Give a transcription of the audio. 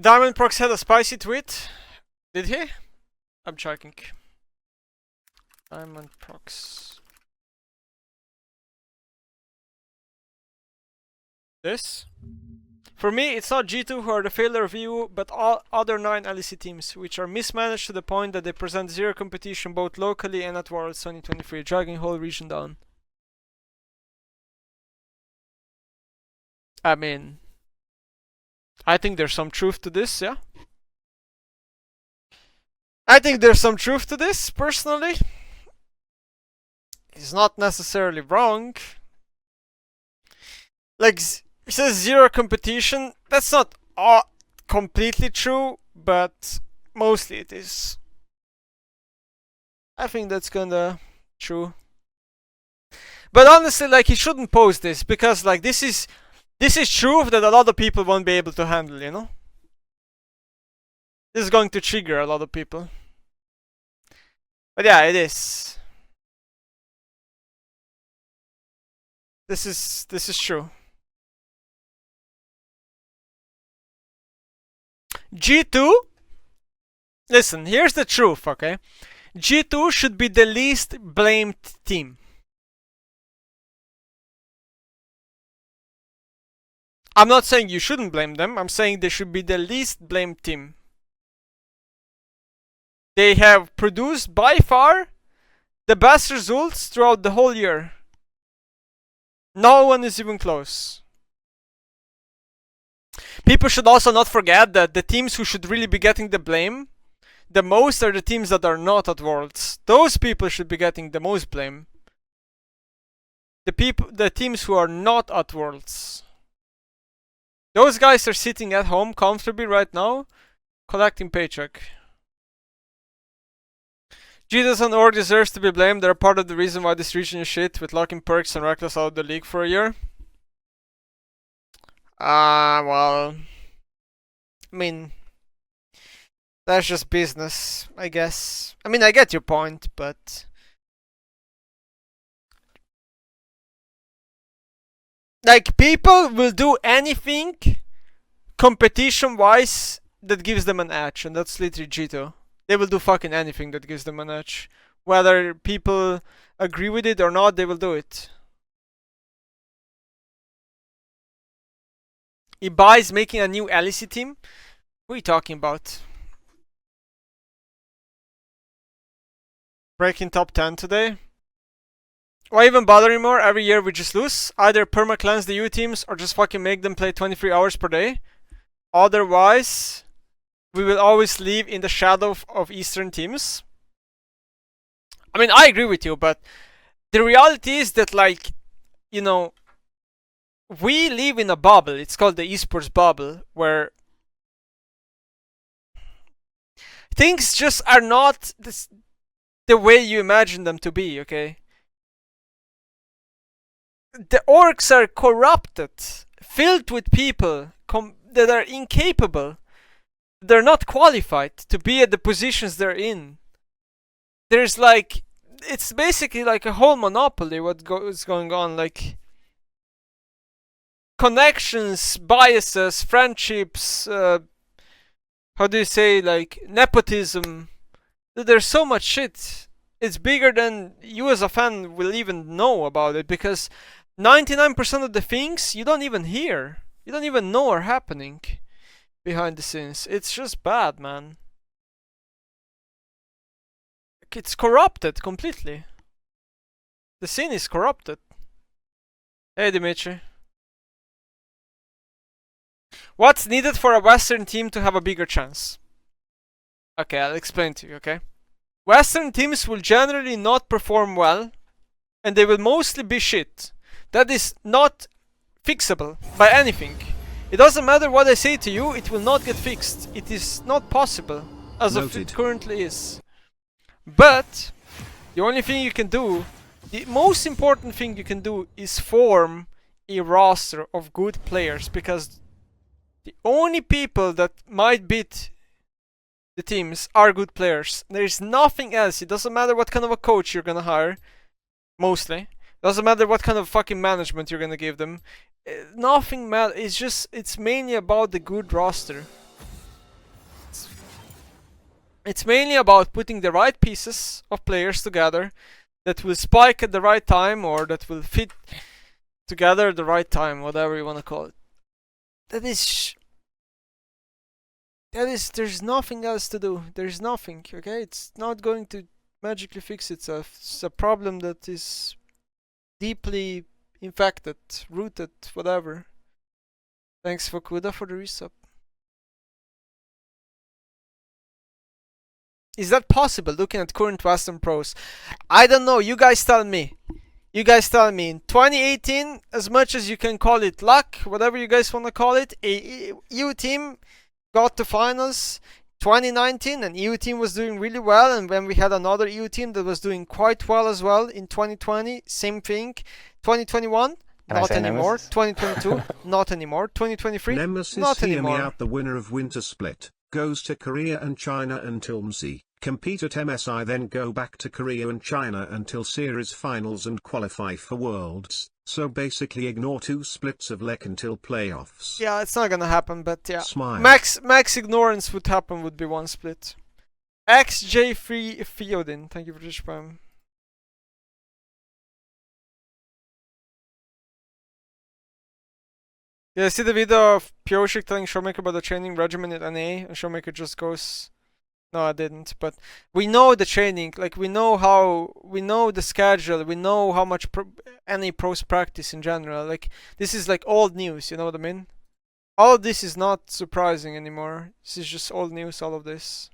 Diamondprox had a spicy tweet. Did he? I'm checking. Diamondprox. This? For me, it's not G2 who are the failure of EU, but all other 9 LEC teams, which are mismanaged to the point that they present zero competition both locally and at Worlds 2023, dragging whole region down. I mean, I think there's some truth to this, yeah? I think there's some truth to this, personally. He's not necessarily wrong. Like, he says zero competition. That's not completely true, but mostly it is. I think that's kinda true. But honestly, like, he shouldn't post this, because, like, this is truth that a lot of people won't be able to handle, you know? This is going to trigger a lot of people. But yeah, it is. This is true. G2? Listen, here's the truth, okay? G2 should be the least blamed team. I'm not saying you shouldn't blame them, I'm saying they should be the least blamed team. They have produced by far the best results throughout the whole year. No one is even close. People should also not forget that the teams who should really be getting the blame the most are the teams that are not at Worlds. Those people should be getting the most blame. The teams who are not at Worlds. Those guys are sitting at home comfortably right now, collecting paycheck. G2 and Org deserves to be blamed. They're part of the reason why this region is shit, with locking Perks and Reckless out of the league for a year. Well, I mean, that's just business, I guess. I mean, I get your point, but like, people will do anything competition-wise that gives them an edge, and that's literally G2. They will do fucking anything that gives them an edge. Whether people agree with it or not, they will do it. Ibai is making a new LEC team? What are you talking about? Breaking top 10 today? Why even bother anymore? Every year we just lose. Either perma-cleanse the EU teams or just fucking make them play 23 hours per day. Otherwise, we will always live in the shadow of Eastern teams. I mean, I agree with you, but the reality is that, like, you know, we live in a bubble. It's called the esports bubble, where things just are not the way you imagine them to be, okay? The orgs are corrupted, filled with people that are incapable. They're not qualified to be at the positions they're in. There's like, it's basically like a whole monopoly what is going on, like connections, biases, friendships, how do you say, like nepotism. There's so much shit. It's bigger than you as a fan will even know about it, because 99% of the things you don't even hear. You don't even know are happening behind the scenes. It's just bad, man. It's corrupted completely. The scene is corrupted. Hey, Dimitri. What's needed for a Western team to have a bigger chance? Okay, I'll explain to you, okay? Western teams will generally not perform well, and they will mostly be shit. That is not fixable by anything. It doesn't matter what I say to you, it will not get fixed. It is not possible, as of it currently is. But the only thing you can do, the most important thing you can do, is form a roster of good players, because the only people that might beat the teams are good players. There is nothing else. It doesn't matter what kind of a coach you're gonna hire, mostly. It doesn't matter what kind of fucking management you're gonna give them. Nothing matters. It's mainly about the good roster. It's mainly about putting the right pieces of players together that will spike at the right time, or that will fit together at the right time, whatever you want to call it. There's nothing else to do. There's nothing, okay? It's not going to magically fix itself. It's a problem that is deeply infected, rooted, whatever. Thanks for Kuda for the resub. Is that possible looking at current Western pros? I don't know. You guys tell me. You guys tell me. In 2018, as much as you can call it luck, whatever you guys want to call it, a EU team got to finals. 2019, an EU team was doing really well, and when we had another EU team that was doing quite well as well in 2020, same thing. 2021, not anymore. Nemesis? 2022, not anymore. 2023, Nemesis, not hear anymore. me out. The winner of Winter Split goes to Korea and China until MSI compete at MSI, then go back to Korea and China until series finals and qualify for Worlds. So basically ignore 2 splits of LEC until playoffs. Yeah, it's not gonna happen, but yeah. Smile. Max ignorance would happen, would be 1 split. XJ3 Theodin, thank you for the spam. Yeah, I see the video of Pioshik telling Showmaker about the training regimen at NA, and Showmaker just goes, no, I didn't. But we know the training, like we know the schedule, we know how much NA pros practice in general. Like this is like old news, you know what I mean? All of this is not surprising anymore. This is just old news, all of this.